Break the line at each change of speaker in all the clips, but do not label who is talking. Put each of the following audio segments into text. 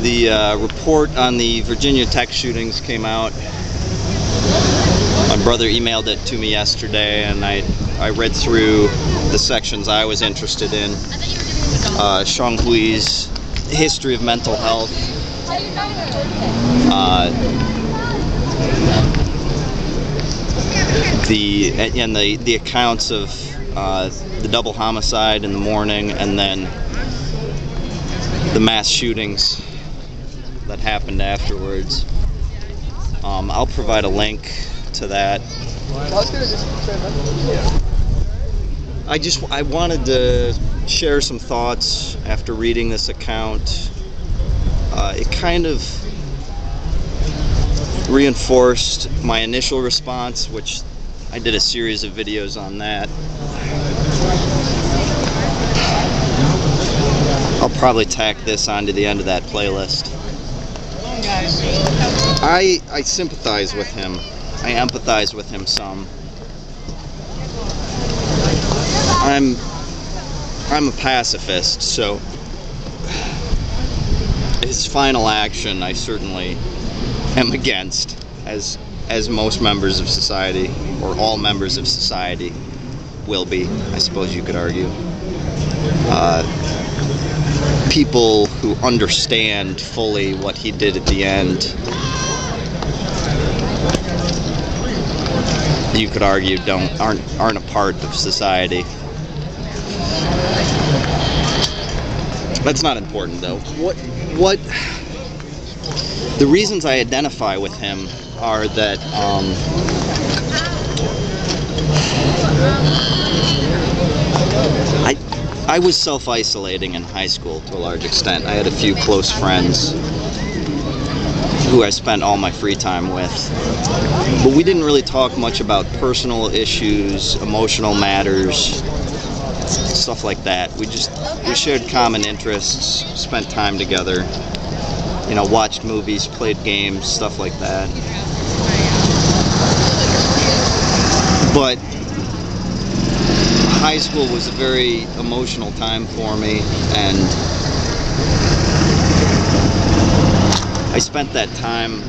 The report on the Virginia Tech shootings came out. My brother emailed it to me yesterday, and I read through the sections I was interested in. Seung Hui's history of mental health, the accounts of the double homicide in the morning, and then the mass shootings that happened afterwards. I'll provide a link to that. I wanted to share some thoughts after reading this account. It kind of reinforced my initial response, which I did a series of videos on that. I'll probably tack this onto the end of that playlist. I sympathize with him. I empathize with him some. I'm a pacifist, so his final action I certainly am against, as most members of society, or all members of society, will be, I suppose you could argue. People who understand fully what he did at the end, you could argue aren't a part of society. That's not important though. What the reasons I identify with him are that I was self-isolating in high school to a large extent. I had a few close friends who I spent all my free time with, but we didn't really talk much about personal issues, emotional matters, stuff like that. We shared common interests, spent time together, you know, watched movies, played games, stuff like that. But high school was a very emotional time for me, and I spent that time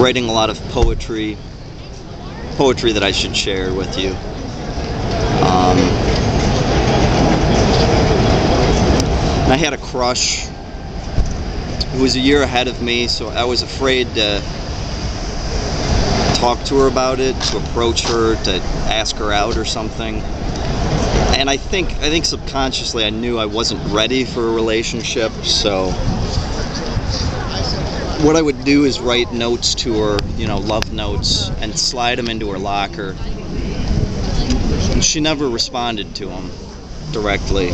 writing a lot of poetry that I should share with you. And I had a crush who was a year ahead of me, so I was afraid to talk to her about it, to approach her, to ask her out or something. And I think subconsciously I knew I wasn't ready for a relationship, so what I would do is write notes to her, you know, love notes, and slide them into her locker. And she never responded to them directly.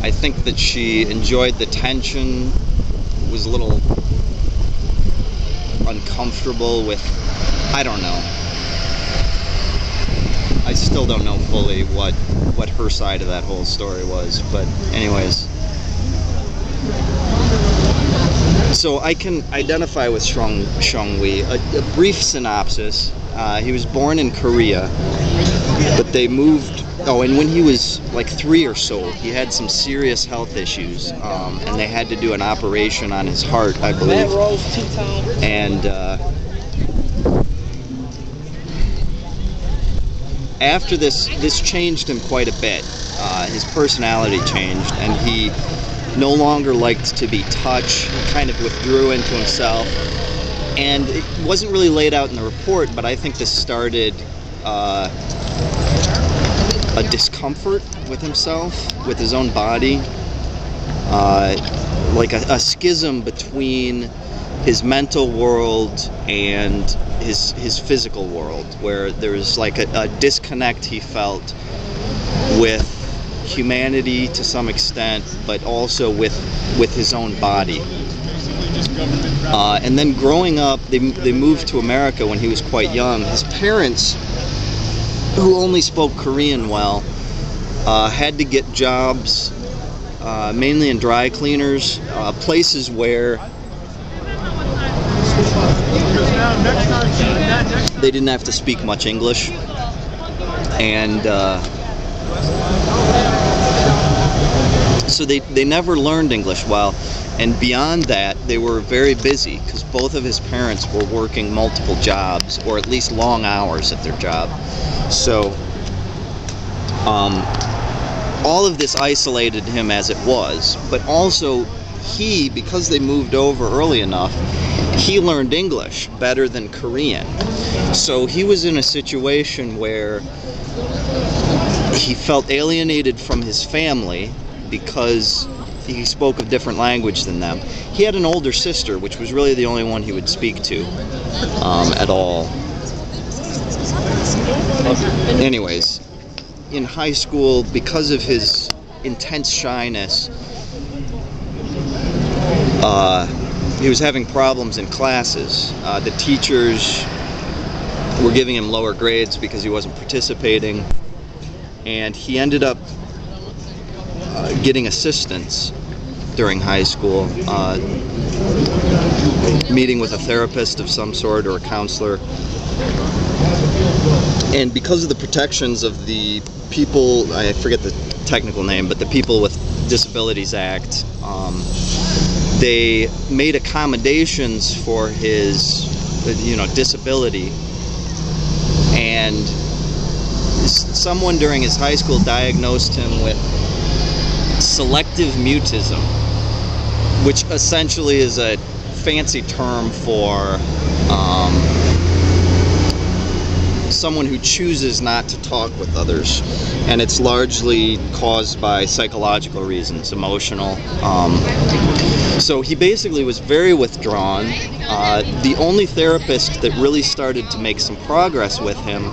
I think that she enjoyed the tension, was a little uncomfortable with, I don't know. I still don't know fully what her side of that whole story was, but anyways. So I can identify with Seung Hui. A brief synopsis. He was born in Korea, but they moved, and when he was like 3 or so, he had some serious health issues, and they had to do an operation on his heart, I believe. And after this changed him quite a bit. His personality changed, and he no longer liked to be touched. He kind of withdrew into himself, and it wasn't really laid out in the report, but I think this started a discomfort with himself, with his own body, like a schism between his mental world and his physical world, where there was like a disconnect he felt with humanity to some extent, but also with his own body. And then growing up, they moved to America when he was quite young. His parents, who only spoke Korean well, had to get jobs mainly in dry cleaners, places where they didn't have to speak much English, and So they never learned English well, and beyond that, they were very busy because both of his parents were working multiple jobs, or at least long hours at their job. So all of this isolated him as it was, but also he, because they moved over early enough, he learned English better than Korean. So he was in a situation where he felt alienated from his family because he spoke a different language than them. He had an older sister, which was really the only one he would speak to at all. Anyways, in high school, because of his intense shyness, he was having problems in classes. The teachers were giving him lower grades because he wasn't participating, and he ended up getting assistance during high school, meeting with a therapist of some sort or a counselor. And because of the protections of the people, I forget the technical name, but the People with Disabilities Act, they made accommodations for his, disability. And someone during his high school diagnosed him with selective mutism, which essentially is a fancy term for someone who chooses not to talk with others, and it's largely caused by psychological reasons, emotional. So he basically was very withdrawn. The only therapist that really started to make some progress with him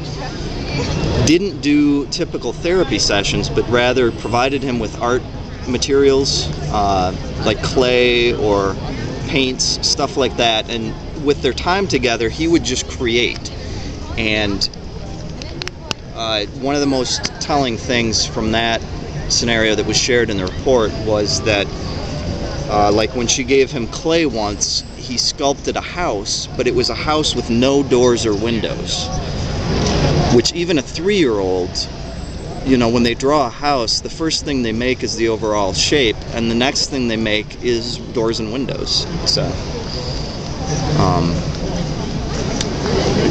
didn't do typical therapy sessions, but rather provided him with art materials, like clay or paints, stuff like that, and with their time together, he would just create. And one of the most telling things from that scenario that was shared in the report was that, like when she gave him clay once, he sculpted a house, but it was a house with no doors or windows, which even a 3-year-old, when they draw a house, the first thing they make is the overall shape, and the next thing they make is doors and windows. So,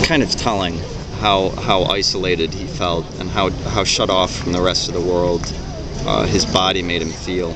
kind of telling how isolated he felt and how shut off from the rest of the world his body made him feel.